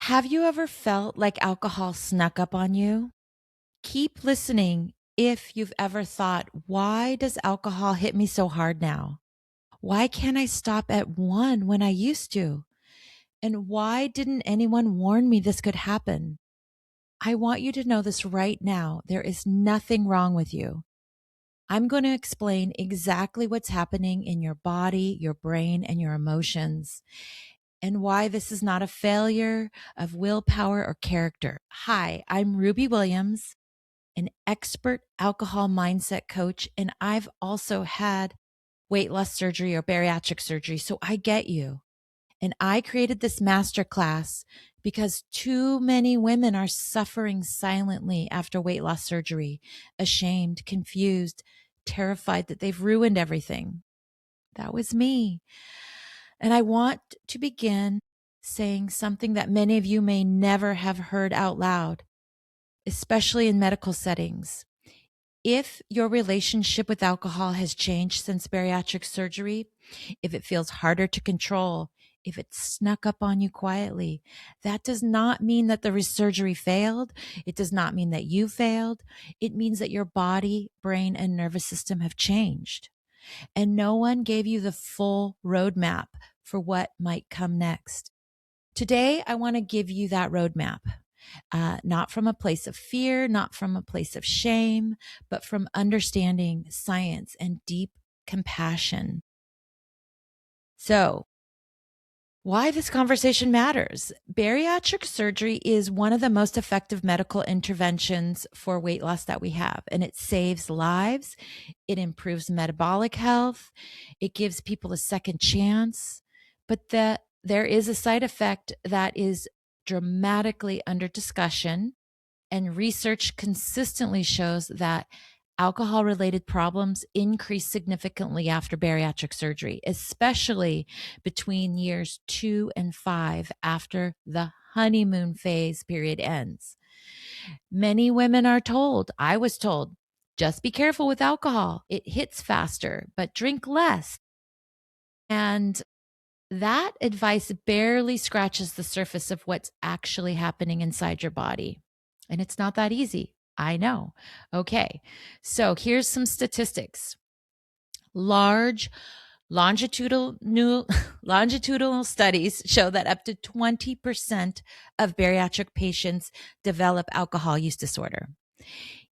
Have you ever felt like alcohol snuck up on you? Keep listening if you've ever thought, why does alcohol hit me so hard now? Why can't I stop at one when I used to? And why didn't anyone warn me this could happen? I want you to know this right now. There is nothing wrong with you. I'm going to explain exactly what's happening in your body, your brain, and your emotions, and why this is not a failure of willpower or character. Hi, I'm Ruby Williams, an expert alcohol mindset coach, and I've also had weight loss surgery or bariatric surgery, so I get you. And I created this masterclass because too many women are suffering silently after weight loss surgery, ashamed, confused, terrified that they've ruined everything. That was me. And I want to begin saying something that many of you may never have heard out loud, especially in medical settings. If your relationship with alcohol has changed since bariatric surgery, if it feels harder to control, if it snuck up on you quietly, that does not mean that the surgery failed. It does not mean that you failed. It means that your body, brain, and nervous system have changed. And no one gave you the full roadmap for what might come next. Today, I want to give you that roadmap, not from a place of fear, not from a place of shame, but from understanding science and deep compassion. So, why this conversation matters. Bariatric surgery is one of the most effective medical interventions for weight loss that we have, and it saves lives. It improves metabolic health. It gives people a second chance. But there is a side effect that is dramatically under discussion, and research consistently shows that alcohol related problems increase significantly after bariatric surgery, especially between years 2 and 5 after the honeymoon phase period ends. Many women are told, I was told, just be careful with alcohol. It hits faster, but drink less. And that advice barely scratches the surface of what's actually happening inside your body. And it's not that easy. I know. Okay. So here's some statistics. Large longitudinal longitudinal studies show that up to 20% of bariatric patients develop alcohol use disorder,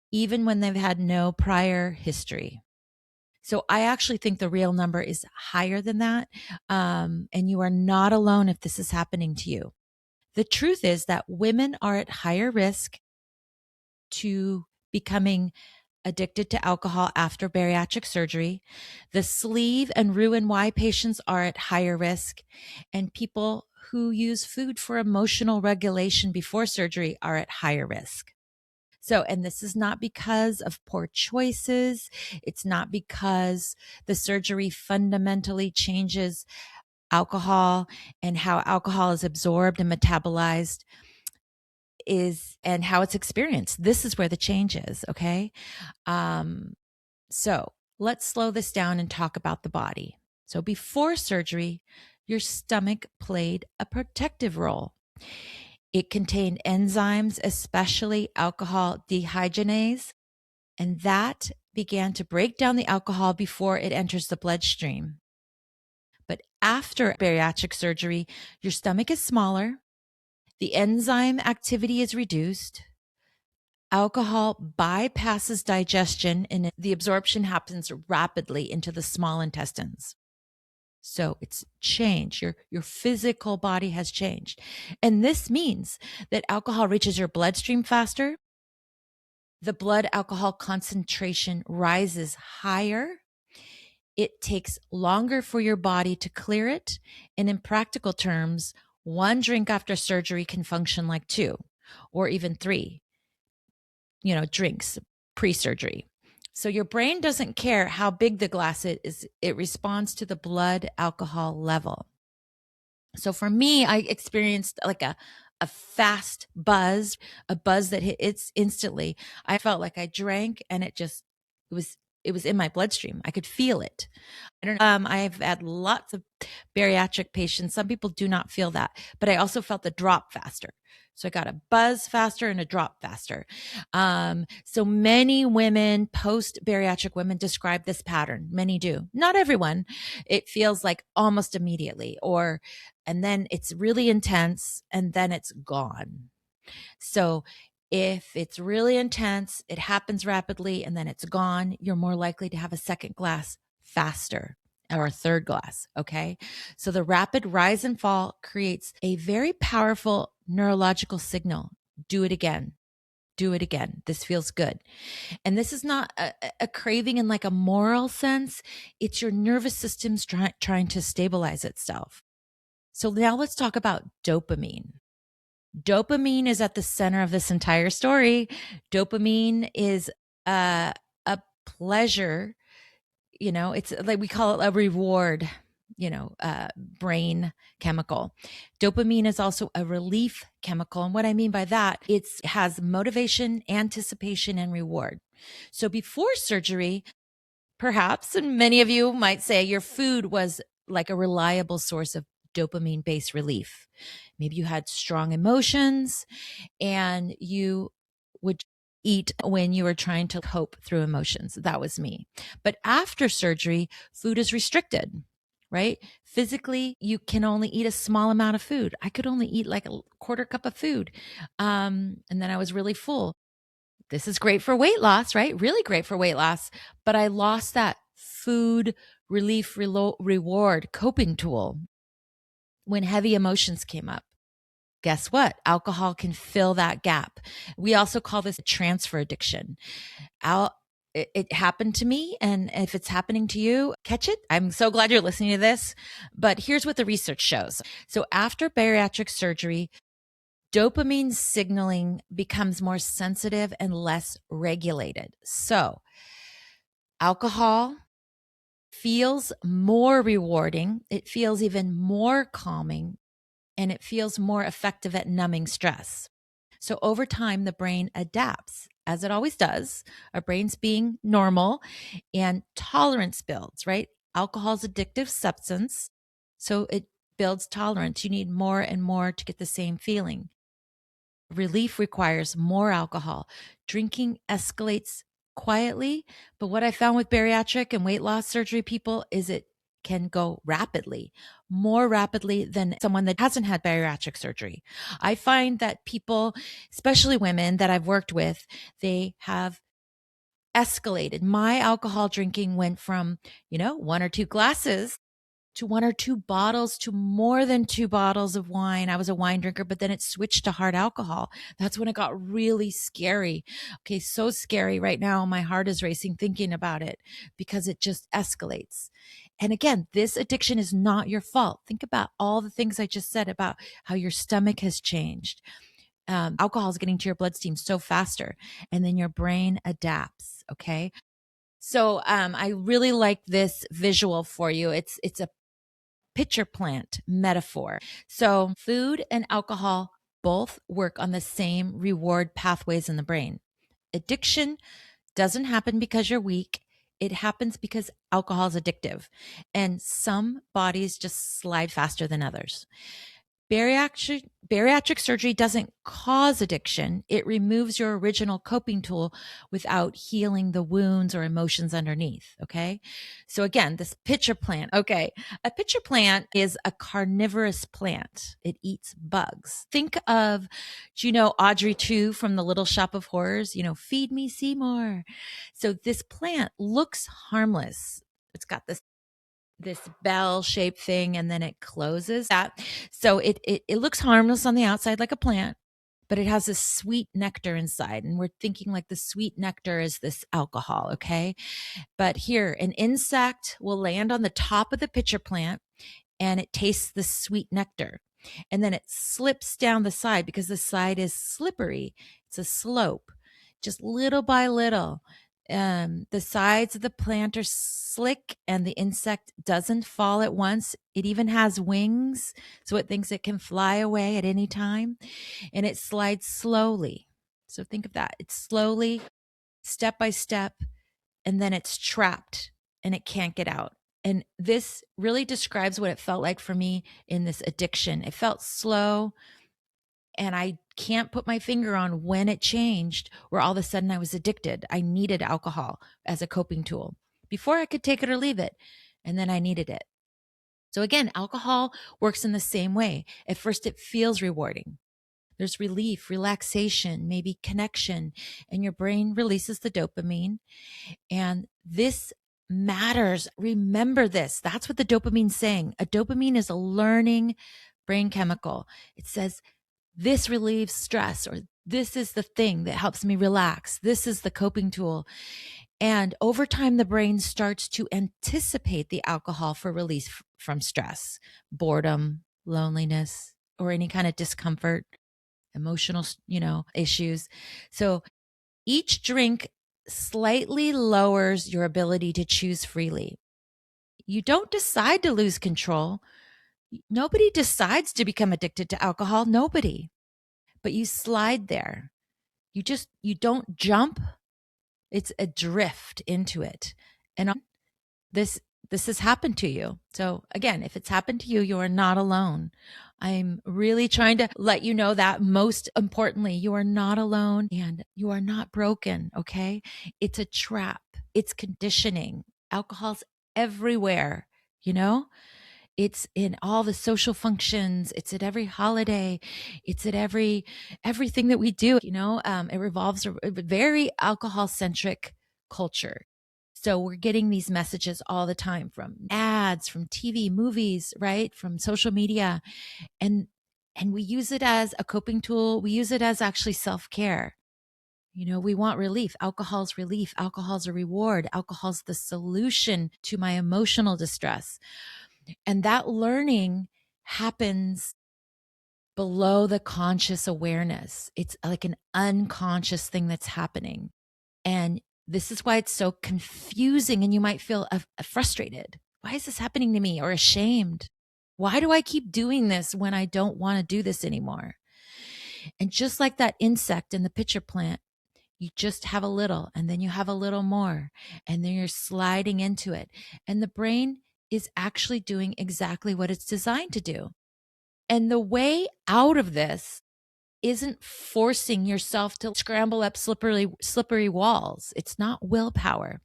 even when they've had no prior history. So I actually think the real number is higher than that. And you are not alone if this is happening to you. The truth is that women are at higher risk to becoming addicted to alcohol after bariatric surgery. The sleeve and Roux-en-Y patients are at higher risk, and people who use food for emotional regulation before surgery are at higher risk. So, and this is not because of poor choices. It's not because the surgery fundamentally changes alcohol and how alcohol is absorbed and metabolized and how it's experienced. This is where the change is. Okay. So let's slow this down and talk about the body. So before surgery, your stomach played a protective role. It contained enzymes, especially alcohol dehydrogenase, and that began to break down the alcohol before it enters the bloodstream. But after bariatric surgery, your stomach is smaller, the enzyme activity is reduced, alcohol bypasses digestion, and the absorption happens rapidly into the small intestines. So it's changed. Your physical body has changed. And this means that alcohol reaches your bloodstream faster. The blood alcohol concentration rises higher. It takes longer for your body to clear it. And in practical terms, one drink after surgery can function like two or even three, drinks pre-surgery. So your brain doesn't care how big the glass is. It responds to the blood alcohol level. So for me, I experienced like a fast buzz, a buzz that hit it's instantly. I felt like I drank and it was it was in my bloodstream. I could feel it. I don't know. I've had lots of bariatric patients. Some people do not feel that, but I also felt the drop faster. So I got a buzz faster and a drop faster. So many women, post bariatric women, describe this pattern. Many do. Not everyone. It feels like almost immediately, and then it's really intense and then it's gone. So if it's really intense, it happens rapidly and then it's gone, you're more likely to have a second glass faster or a third glass. Okay. So the rapid rise and fall creates a very powerful neurological signal. Do it again. Do it again. This feels good. And this is not a craving in like a moral sense. It's your nervous system's trying to stabilize itself. So now let's talk about dopamine. Dopamine is at the center of this entire story. Dopamine is a pleasure, it's like we call it a reward, brain chemical. Dopamine is also a relief chemical. And what I mean by that, it has motivation, anticipation, and reward. So before surgery, perhaps, and many of you might say your food was like a reliable source of dopamine based relief. Maybe you had strong emotions and you would eat when you were trying to cope through emotions. That was me. But after surgery, food is restricted, right? Physically, you can only eat a small amount of food. I could only eat like a quarter cup of food. And then I was really full. This is great for weight loss, right? Really great for weight loss. But I lost that food relief reward coping tool when heavy emotions came up. Guess what? Alcohol can fill that gap. We also call this a transfer addiction. It happened to me. And if it's happening to you, catch it. I'm so glad you're listening to this. But here's what the research shows. So after bariatric surgery, dopamine signaling becomes more sensitive and less regulated. So alcohol feels more rewarding. It feels even more calming, and it feels more effective at numbing stress. So over time, the brain adapts, as it always does. Our brains being normal, and tolerance builds, right? Alcohol's addictive substance, so it builds tolerance. You need more and more to get the same feeling. Relief requires more alcohol. Drinking escalates quietly, but what I found with bariatric and weight loss surgery people is it can go rapidly, more rapidly than someone that hasn't had bariatric surgery. I find that people, especially women that I've worked with, they have escalated. My alcohol drinking went from, one or two glasses to one or two bottles to more than two bottles of wine. I was a wine drinker, but then it switched to hard alcohol. That's when it got really scary. Okay, so scary right now. My heart is racing thinking about it because it just escalates. And again, this addiction is not your fault. Think about all the things I just said about how your stomach has changed. Alcohol is getting to your bloodstream so faster, and then your brain adapts. Okay. So I really like this visual for you. It's a pitcher plant metaphor. So food and alcohol both work on the same reward pathways in the brain. Addiction doesn't happen because you're weak. It happens because alcohol is addictive, and some bodies just slide faster than others. Bariatric surgery doesn't cause addiction. It removes your original coping tool without healing the wounds or emotions underneath. Okay. So again, this pitcher plant. Okay. A pitcher plant is a carnivorous plant. It eats bugs. Think of, do you know Audrey 2 from the Little Shop of Horrors? Feed me Seymour. So this plant looks harmless. It's got this bell-shaped thing, and then it closes that. So it looks harmless on the outside like a plant, but it has this sweet nectar inside. And we're thinking like the sweet nectar is this alcohol, okay? But here, an insect will land on the top of the pitcher plant and it tastes the sweet nectar. And then it slips down the side because the side is slippery. It's a slope, just little by little. The sides of the plant are slick and the insect doesn't fall at once. It even has wings, so it thinks it can fly away at any time, and it slides slowly. So think of that. It's slowly, step by step, and then it's trapped and it can't get out. And this really describes what it felt like for me in this addiction. It felt slow, and I can't put my finger on when it changed, where all of a sudden I was addicted. I needed alcohol as a coping tool. Before I could take it or leave it, and then I needed it. So again, alcohol works in the same way. At first, it feels rewarding. There's relief, relaxation, maybe connection, and your brain releases the dopamine. And this matters. Remember this. That's what the dopamine's saying. A dopamine is a learning brain chemical. It says, this relieves stress, or this is the thing that helps me relax. This is the coping tool. And over time, the brain starts to anticipate the alcohol for release from stress, boredom, loneliness, or any kind of discomfort, emotional, issues. So each drink slightly lowers your ability to choose freely. You don't decide to lose control. Nobody decides to become addicted to alcohol. Nobody. But you slide there. You don't jump. It's a drift into it. And this has happened to you. So again, if it's happened to you, you are not alone. I'm really trying to let you know that, most importantly, you are not alone and you are not broken. Okay. It's a trap. It's conditioning. Alcohol's everywhere, It's in all the social functions. It's at every holiday. It's at everything that we do. It revolves a very alcohol centric culture. So we're getting these messages all the time from ads, from TV, movies, right? From social media. And we use it as a coping tool. We use it as actually self-care. We want relief. Alcohol's relief. Alcohol's a reward. Alcohol's the solution to my emotional distress. And that learning happens below the conscious awareness. It's like an unconscious thing that's happening. And this is why it's so confusing, and you might feel frustrated. Why is this happening to me? Or ashamed? Why do I keep doing this when I don't want to do this anymore? And just like that insect in the pitcher plant, you just have a little, and then you have a little more, and then you're sliding into it. And the brain is actually doing exactly what it's designed to do. And the way out of this isn't forcing yourself to scramble up slippery walls. It's not willpower.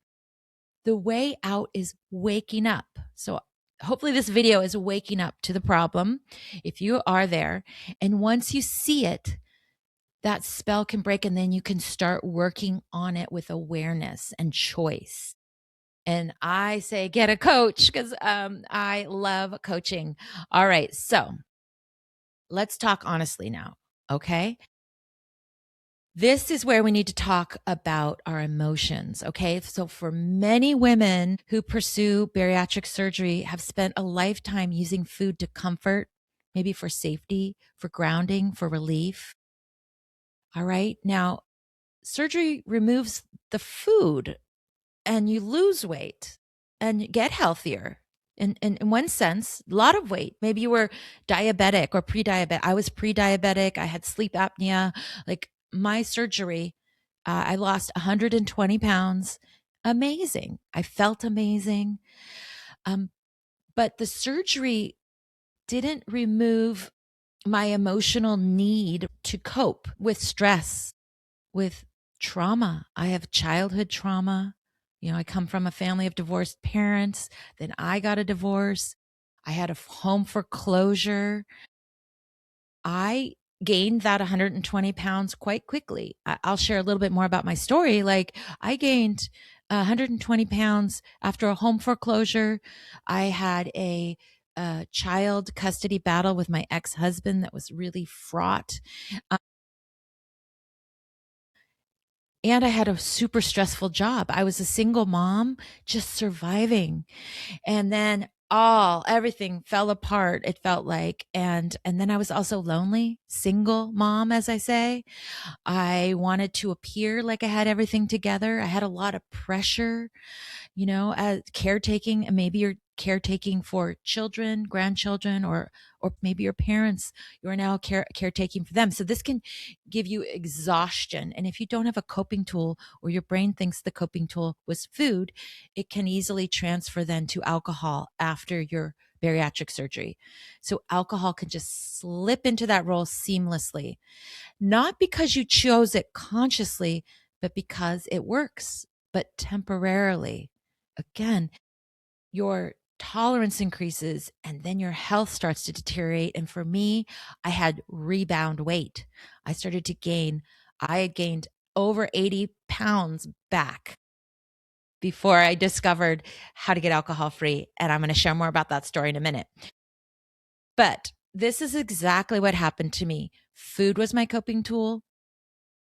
The way out is waking up. So hopefully this video is waking up to the problem, if you are there. And once you see it, that spell can break, and then you can start working on it with awareness and choice. And I say, get a coach, because I love coaching. All right. So let's talk honestly now. Okay. This is where we need to talk about our emotions. Okay. So for many women who pursue bariatric surgery have spent a lifetime using food to comfort, maybe for safety, for grounding, for relief. All right. Now, surgery removes the food and you lose weight and you get healthier. In one sense, a lot of weight. Maybe you were diabetic or pre-diabetic. I was pre-diabetic. I had sleep apnea. Like my surgery, I lost 120 pounds. Amazing. I felt amazing. But the surgery didn't remove my emotional need to cope with stress, with trauma. I have childhood trauma. I come from a family of divorced parents. Then I got a divorce. I had a home foreclosure. I gained that 120 pounds quite quickly. I'll share a little bit more about my story. Like I gained 120 pounds after a home foreclosure. I had a child custody battle with my ex-husband that was really fraught. And I had a super stressful job. I was a single mom, just surviving. And then everything fell apart, it felt like. And then I was also lonely, single mom, as I say. I wanted to appear like I had everything together. I had a lot of pressure, as caretaking. And maybe you're caretaking for children, grandchildren, or maybe your parents, you are now caretaking for them. So this can give you exhaustion. And if you don't have a coping tool, or your brain thinks the coping tool was food, it can easily transfer then to alcohol after your bariatric surgery. So alcohol can just slip into that role seamlessly, not because you chose it consciously, but because it works, but temporarily. Again, your tolerance increases and then your health starts to deteriorate. And for me, I had rebound weight. I had gained over 80 pounds back before I discovered how to get alcohol free. And I'm going to share more about that story in a minute. But this is exactly what happened to me. Food was my coping tool.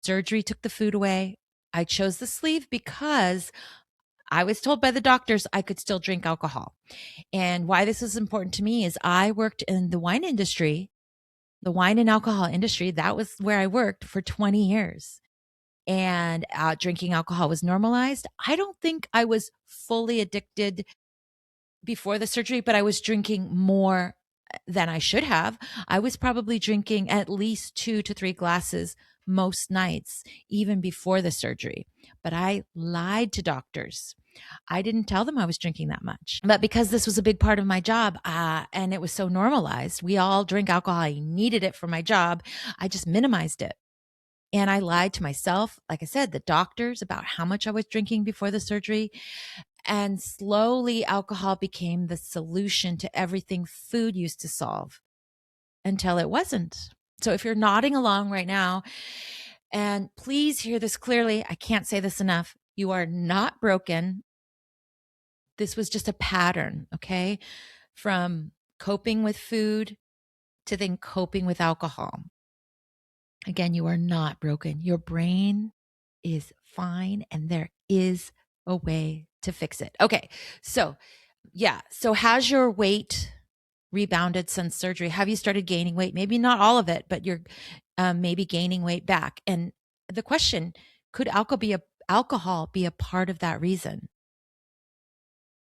Surgery took the food away. I chose the sleeve because I was told by the doctors I could still drink alcohol. And why this is important to me is I worked in the wine industry, the wine and alcohol industry. That was where I worked for 20 years. And drinking alcohol was normalized. I don't think I was fully addicted before the surgery, but I was drinking more than I should have. I was probably drinking at least 2 to 3 glasses most nights, even before the surgery. But I lied to doctors. I didn't tell them I was drinking that much. But because this was a big part of my job and it was so normalized, we all drink alcohol. I needed it for my job. I just minimized it. And I lied to myself, like I said, the doctors, about how much I was drinking before the surgery. And slowly, alcohol became the solution to everything food used to solve until it wasn't. So if you're nodding along right now, and please hear this clearly, I can't say this enough. You are not broken. This was just a pattern, okay? From coping with food to then coping with alcohol. Again, you are not broken. Your brain is fine and there is a way to fix it. Okay. So, yeah. So has your weight rebounded since surgery? Have you started gaining weight? Maybe not all of it, but you're maybe gaining weight back. And the question, could alcohol be a part of that reason?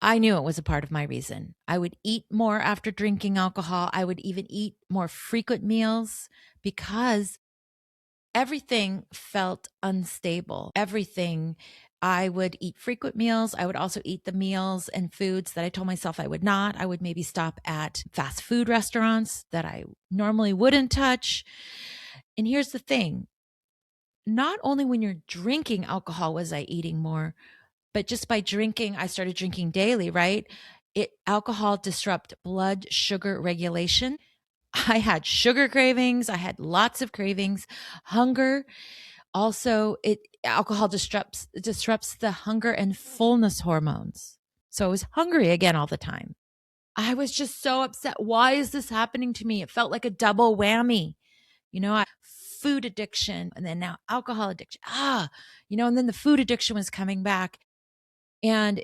I knew it was a part of my reason. I would eat more after drinking alcohol. I would even eat more frequent meals because everything felt unstable. Everything. I would eat frequent meals. I would also eat the meals and foods that I told myself I would not. I would maybe stop at fast food restaurants that I normally wouldn't touch. And here's the thing. Not only when you're drinking alcohol was I eating more, but just by drinking, I started drinking daily, right? Alcohol disrupt blood sugar regulation. I had sugar cravings. I had lots of cravings, hunger. Also, alcohol disrupts the hunger and fullness hormones. So I was hungry again all the time. I was just so upset. Why is this happening to me? It felt like a double whammy. Food addiction and then now alcohol addiction. And then the food addiction was coming back. And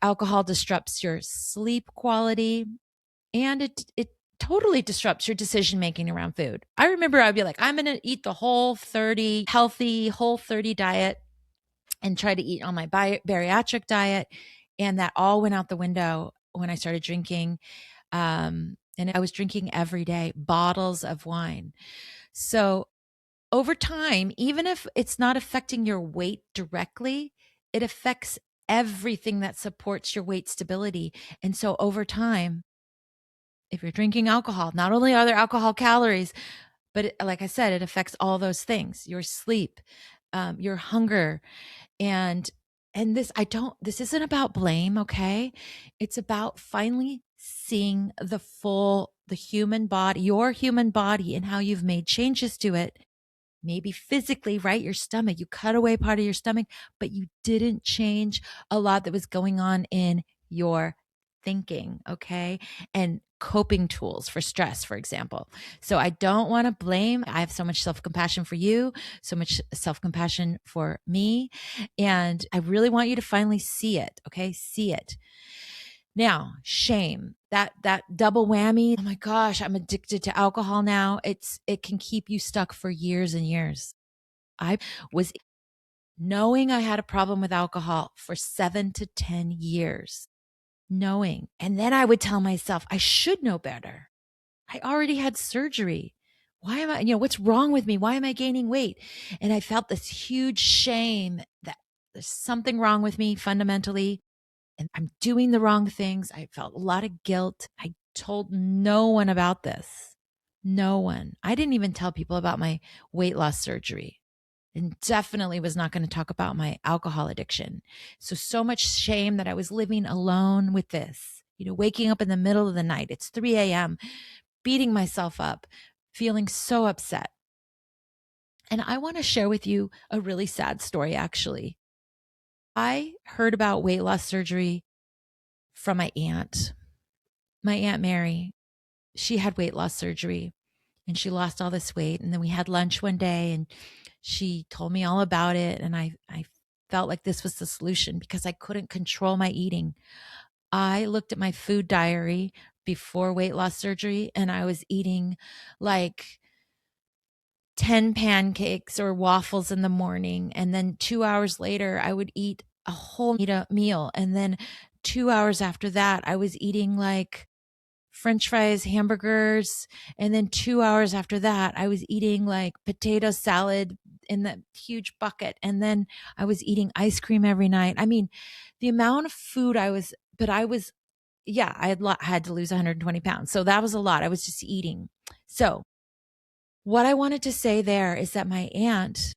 alcohol disrupts your sleep quality and it totally disrupts your decision making around food. I remember I'd be like, I'm going to eat the healthy whole 30 diet and try to eat on my bariatric diet. And that all went out the window when I started drinking. And I was drinking every day, bottles of wine. So over time, even if it's not affecting your weight directly, it affects everything that supports your weight stability. And so over time, if you're drinking alcohol, not only are there alcohol calories, but like I said, it affects all those things, your sleep, your hunger. And this isn't about blame. Okay. It's about finally seeing the human body, your human body, and how you've made changes to it. Maybe physically, right? Your stomach, you cut away part of your stomach, but you didn't change a lot that was going on in your thinking. Okay. And coping tools for stress, for example. So I don't want to blame. I have so much self-compassion for you, so much self-compassion for me. And I really want you to finally see it. Okay. See it. Now, shame, that double whammy. Oh my gosh, I'm addicted to alcohol now. It can keep you stuck for years and years. I was knowing I had a problem with alcohol for 7 to 10 years. knowing. And then I would tell myself, I should know better. I already had surgery. Why am I, what's wrong with me? Why am I gaining weight? And I felt this huge shame that there's something wrong with me fundamentally, and I'm doing the wrong things. I felt a lot of guilt. I told no one about this. No one. I didn't even tell people about my weight loss surgery, and definitely was not going to talk about my alcohol addiction. So much shame that I was living alone with this, waking up in the middle of the night. It's 3 a.m., beating myself up, feeling so upset. And I want to share with you a really sad story, actually. I heard about weight loss surgery from my Aunt Mary. She had weight loss surgery and she lost all this weight. And then we had lunch one day and she told me all about it. And I felt like this was the solution because I couldn't control my eating. I looked at my food diary before weight loss surgery and I was eating like 10 pancakes or waffles in the morning. And then 2 hours later, I would eat a whole meal. And then 2 hours after that, I was eating like French fries, hamburgers. And then 2 hours after that, I was eating like potato salad in that huge bucket. And then I was eating ice cream every night. I mean, the amount of food I had to lose 120 pounds. So that was a lot. I was just eating. So what I wanted to say there is that my aunt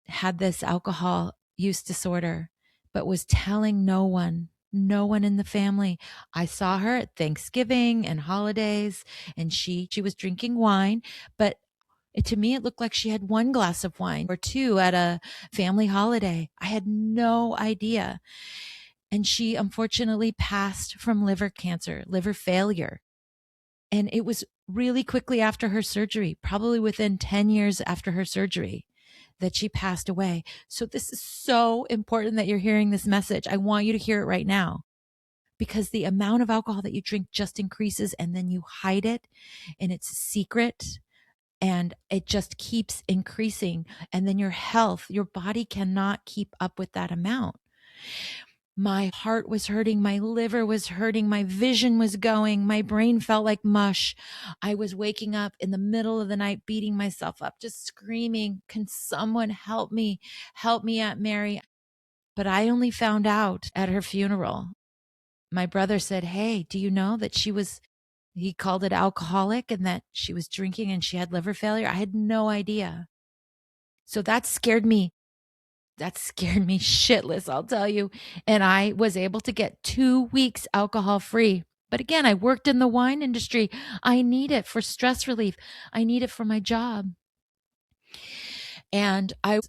had this alcohol use disorder, but was telling no one in the family. I saw her at Thanksgiving and holidays, and she was drinking wine, but to me, it looked like she had one glass of wine or two at a family holiday. I had no idea. And she unfortunately passed from liver cancer, liver failure. And it was really quickly after her surgery, probably within 10 years after her surgery, that she passed away. So this is so important that you're hearing this message. I want you to hear it right now because the amount of alcohol that you drink just increases and then you hide it and it's a secret and it just keeps increasing. And then your health, your body cannot keep up with that amount. My heart was hurting. My liver was hurting. My vision was going. My brain felt like mush. I was waking up in the middle of the night, beating myself up, just screaming, can someone help me? Help me, Aunt Mary. But I only found out at her funeral. My brother said, hey, do you know that he called it alcoholic and that she was drinking and she had liver failure? I had no idea. So that scared me shitless, I'll tell you. And I was able to get 2 weeks alcohol free. But again, I worked in the wine industry. I need it for stress relief. I need it for my job. And I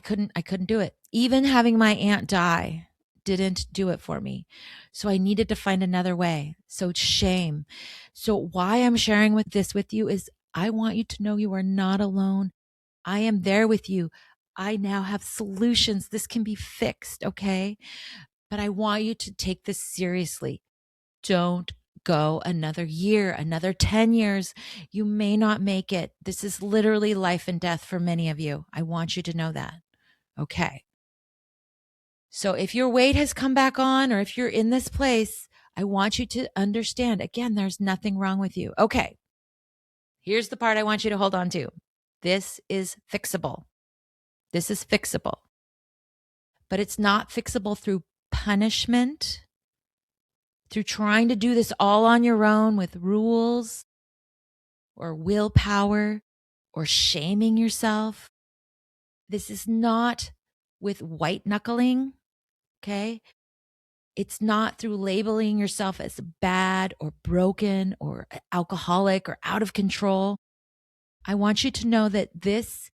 couldn't do it. Even having my aunt die didn't do it for me. So I needed to find another way. So shame. So why I'm sharing this with you is I want you to know you are not alone. I am there with you. I now have solutions. This can be fixed, okay? But I want you to take this seriously. Don't go another year, another 10 years. You may not make it. This is literally life and death for many of you. I want you to know that, okay? So if your weight has come back on or if you're in this place, I want you to understand, again, there's nothing wrong with you. Okay, here's the part I want you to hold on to. This is fixable. This is fixable, but it's not fixable through punishment, through trying to do this all on your own with rules or willpower or shaming yourself. This is not with white knuckling, okay? It's not through labeling yourself as bad or broken or alcoholic or out of control. I want you to know that this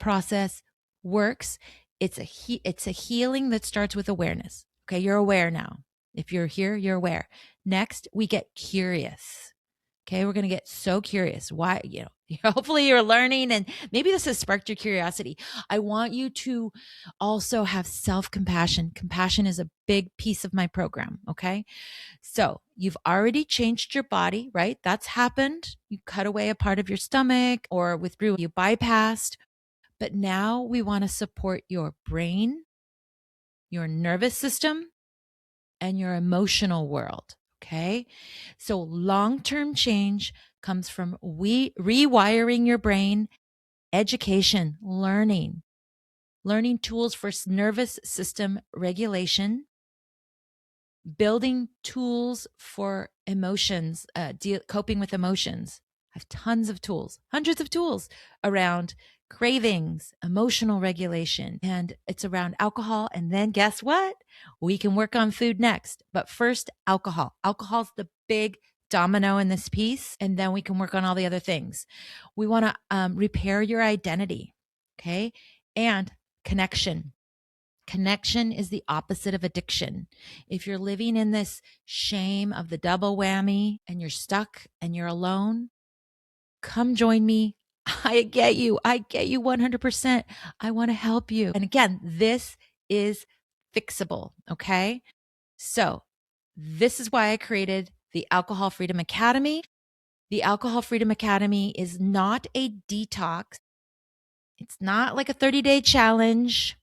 process works. It's a healing that starts with awareness. Okay, you're aware now. If you're here, you're aware. Next, we get curious. Okay, we're going to get so curious. Why, hopefully you're learning and maybe this has sparked your curiosity. I want you to also have self-compassion. Compassion is a big piece of my program, okay? So you've already changed your body, right? That's happened. You cut away a part of your stomach or withdrew, you bypassed. But now we want to support your brain, your nervous system, and your emotional world. Okay. So long-term change comes from rewiring your brain, education, learning tools for nervous system regulation, building tools for emotions, coping with emotions. I have tons of tools, hundreds of tools around cravings, emotional regulation, and it's around alcohol. And then guess what? We can work on food next. But first, alcohol. Alcohol's the big domino in this piece, and then we can work on all the other things. We want to repair your identity, okay? And connection. Connection is the opposite of addiction. If you're living in this shame of the double whammy and you're stuck and you're alone, come join me. I get you. I get you 100%. I want to help you. And again, this is fixable. Okay. So this is why I created the Alcohol Freedom Academy. The Alcohol Freedom Academy is not a detox. It's not like a 30-day challenge.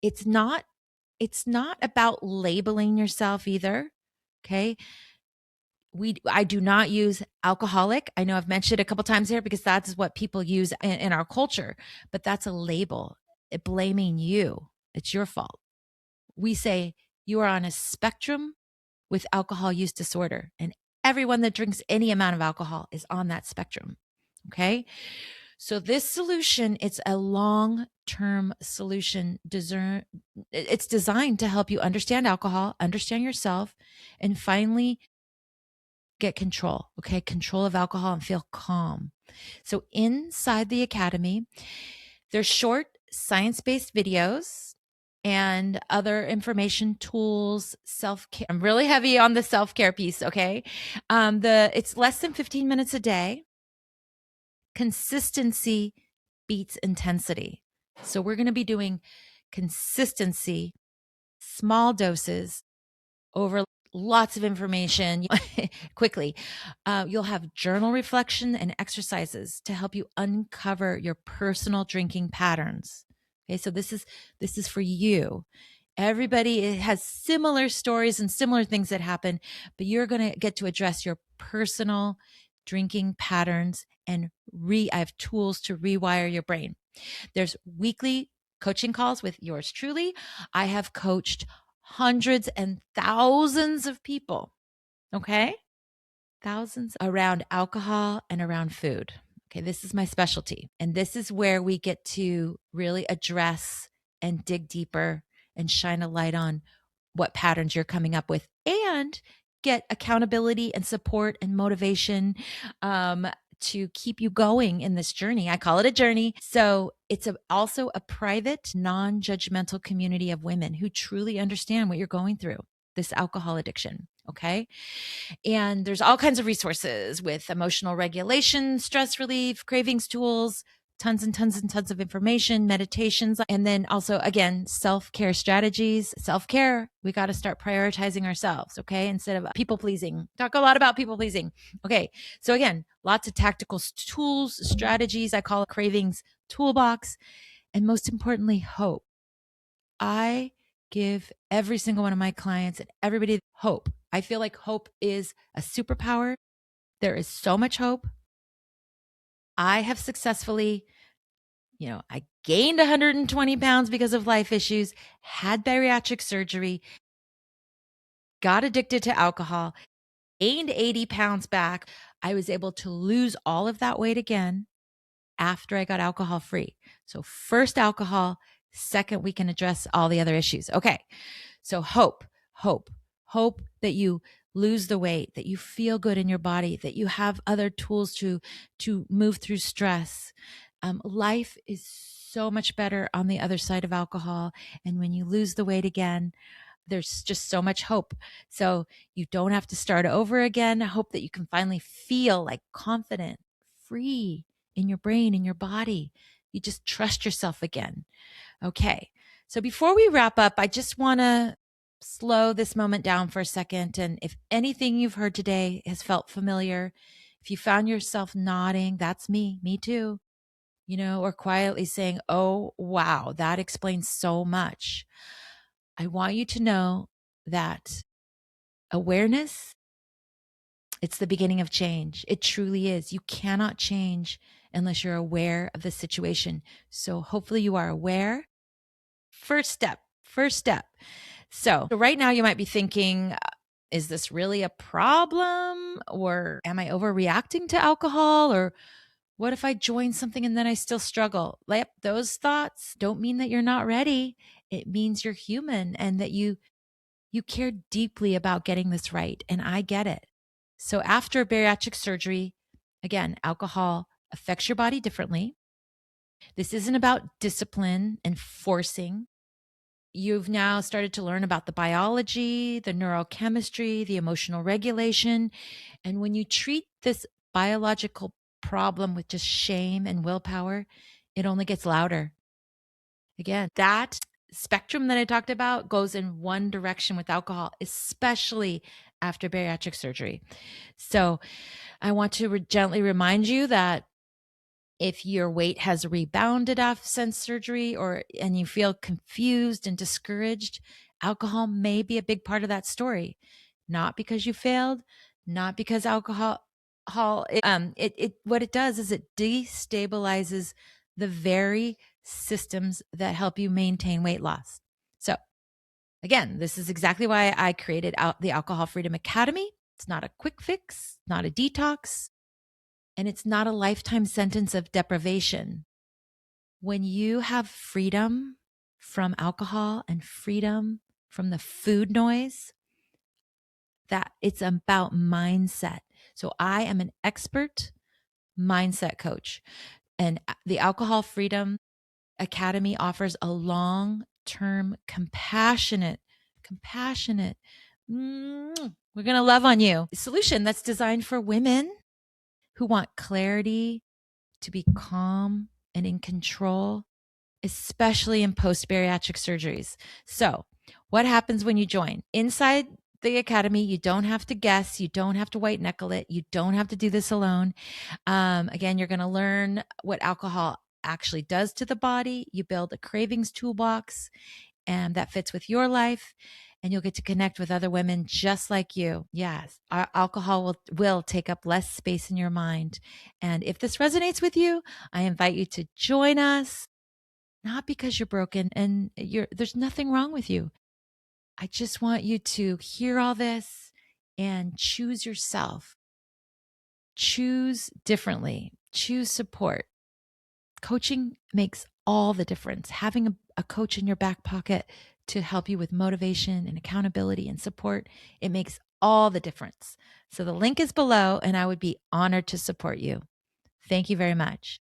It's not about labeling yourself either. Okay. I do not use alcoholic. I know I've mentioned it a couple times here because that's what people use in our culture, but that's a label, blaming you. It's your fault. We say you are on a spectrum with alcohol use disorder, and everyone that drinks any amount of alcohol is on that spectrum. Okay. So this solution, it's a long-term solution. It's designed to help you understand alcohol, understand yourself, and finally get control, okay? Control of alcohol and feel calm. So inside the academy, there's short science-based videos and other information tools, self-care. I'm really heavy on the self-care piece, okay? It's less than 15 minutes a day. Consistency beats intensity. So we're going to be doing consistency, small doses over lots of information quickly. You'll have journal reflection and exercises to help you uncover your personal drinking patterns. Okay, so this is for you. Everybody has similar stories and similar things that happen, but you're going to get to address your personal drinking patterns and I have tools to rewire your brain. There's weekly coaching calls with yours truly. I have coached hundreds and thousands of people, okay? Thousands around alcohol and around food. Okay, this is my specialty. And this is where we get to really address and dig deeper and shine a light on what patterns you're coming up with and get accountability and support and motivation to keep you going in this journey. I call it a journey. So it's also a private, non-judgmental community of women who truly understand what you're going through, this alcohol addiction. Okay. And there's all kinds of resources with emotional regulation, stress relief, cravings tools, tons and tons and tons of information, meditations, and then also, again, self-care strategies. Self-care, we got to start prioritizing ourselves, okay? Instead of people pleasing. Talk a lot about people pleasing. Okay, so again, lots of tactical tools, strategies. I call it cravings toolbox. And most importantly, hope. I give every single one of my clients and everybody hope. I feel like hope is a superpower. There is so much hope. I have successfully, I gained 120 pounds because of life issues, had bariatric surgery, got addicted to alcohol, gained 80 pounds back. I was able to lose all of that weight again after I got alcohol free. So first alcohol, second, we can address all the other issues. Okay. So hope that you lose the weight, that you feel good in your body, that you have other tools to move through stress. Life is so much better on the other side of alcohol. And when you lose the weight again, there's just so much hope. So you don't have to start over again. I hope that you can finally feel like confident, free in your brain, in your body. You just trust yourself again. Okay. So before we wrap up, I just want to slow this moment down for a second. And if anything you've heard today has felt familiar, if you found yourself nodding, that's me too, or quietly saying, oh, wow, that explains so much. I want you to know that awareness, it's the beginning of change. It truly is. You cannot change unless you're aware of the situation. So hopefully you are aware. First step, first step. So right now you might be thinking, is this really a problem? Or am I overreacting to alcohol? Or what if I join something and then I still struggle? Like, those thoughts don't mean that you're not ready. It means you're human and that you care deeply about getting this right. And I get it. So after bariatric surgery, again, alcohol affects your body differently. This isn't about discipline and forcing. You've now started to learn about the biology, the neurochemistry, the emotional regulation. And when you treat this biological problem with just shame and willpower, it only gets louder. Again, that spectrum that I talked about goes in one direction with alcohol, especially after bariatric surgery. So I want to gently remind you that if your weight has rebounded off since surgery and you feel confused and discouraged, alcohol may be a big part of that story. Not because you failed, not because alcohol what it does is it destabilizes the very systems that help you maintain weight loss. So again, this is exactly why I created the Alcohol Freedom Academy. It's not a quick fix, not a detox, and it's not a lifetime sentence of deprivation. When you have freedom from alcohol and freedom from the food noise, that it's about mindset. So I am an expert mindset coach, and the Alcohol Freedom Academy offers a long-term compassionate, we're going to love on you solution that's designed for women who want clarity, to be calm and in control, especially in post-bariatric surgeries. So what happens when you join? Inside the academy, you don't have to guess. You don't have to white knuckle it. You don't have to do this alone. Again, you're going to learn what alcohol actually does to the body. You build a cravings toolbox, and that fits with your life. And you'll get to connect with other women just like you. Yes, alcohol will take up less space in your mind. And if this resonates with you, I invite you to join us, not because you're broken and there's nothing wrong with you. I just want you to hear all this and choose yourself. Choose differently. Choose support. Coaching makes all the difference. Having a coach in your back pocket to help you with motivation and accountability and support, it makes all the difference. So the link is below, and I would be honored to support you. Thank you very much.